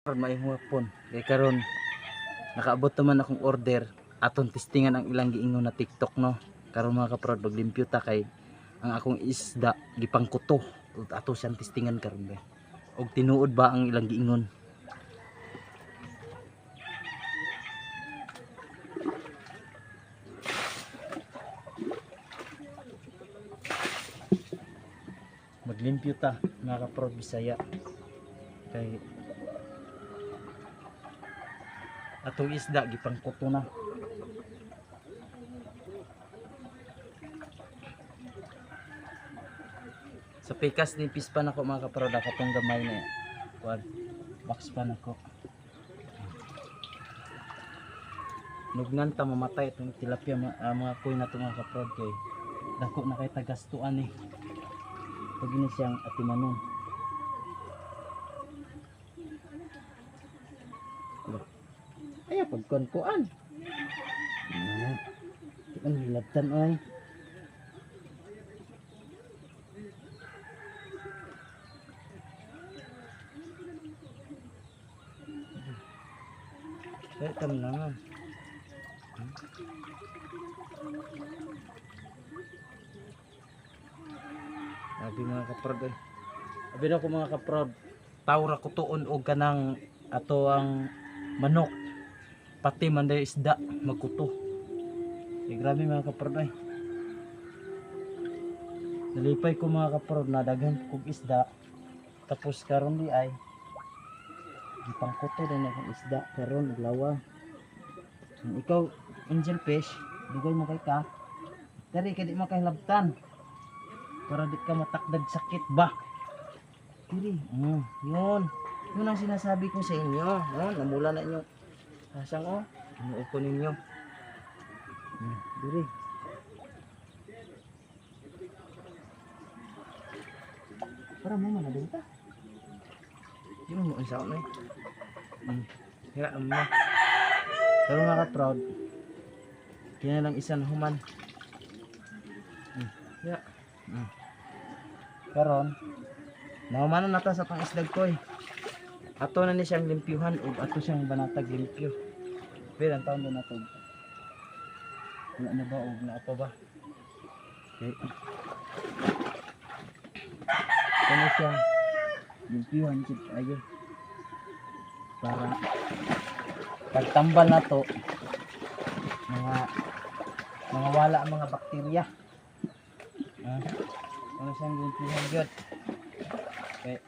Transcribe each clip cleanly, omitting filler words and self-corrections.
May hapon kay karon nakaabot naman akong order aton testingan ang ilang giingon na TikTok no. Karon mga kaprod maglimpyo ta kay ang akong isda gipangkuto ug ato siyang testingan karon ba og tinuod ba ang ilang giingon. Maglimpyo ta mga kaprod Bisaya kay atong isda gipangkuto na. Sa pikas ni pispan ako mga kaprod katong gamay na kuan box pa nako. Nugnan ta mamatay itong tilapia mga kuy na itong mga kaprod kay dako na kay tagastuan eh. Pag ini siyang atimanon. Ay pagkuan-kuan. Ang hilabtan ay. Kaya tam na nga. Abi mga kaprod ay. Abi na ko mga kaprod. Tawra ko tuon og kanang ato ang manok. Pati man day isda magkuto. Grabe mga kaprod ay. Nalipay ko mga kaprod na daghan kog isda. Tapos karon di ay gipangkuto din akong isda karon uglawa. Ikaw angel fish, dugay mo kay ka. Dari kay di makahilabtan. Para di ka matakdag sakit ba. Diri, yun. Yun ang sinasabi ko sa inyo. Namula na inyo. Asang inuo ko ninyo. Diri. Para mo manabenta. Yun mo ang saon eh. Hira naman mo. Pero nga ka-proud. Kaya lang isa na human. Ya. Karon, nahumanan na ta sa pang isdag ko eh. Ato na ni siyang limpyuhan ug ato siyang banatag limpyo. Pero ang taon na nato. Wala na ba og naa pa ba? Okay. Kano siya limpyuhan jud ayo. Para pagtambal na to mga wala ang mga bakterya. Ano siyang limpyuhan jud. Okay.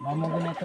Mamo ko na ito.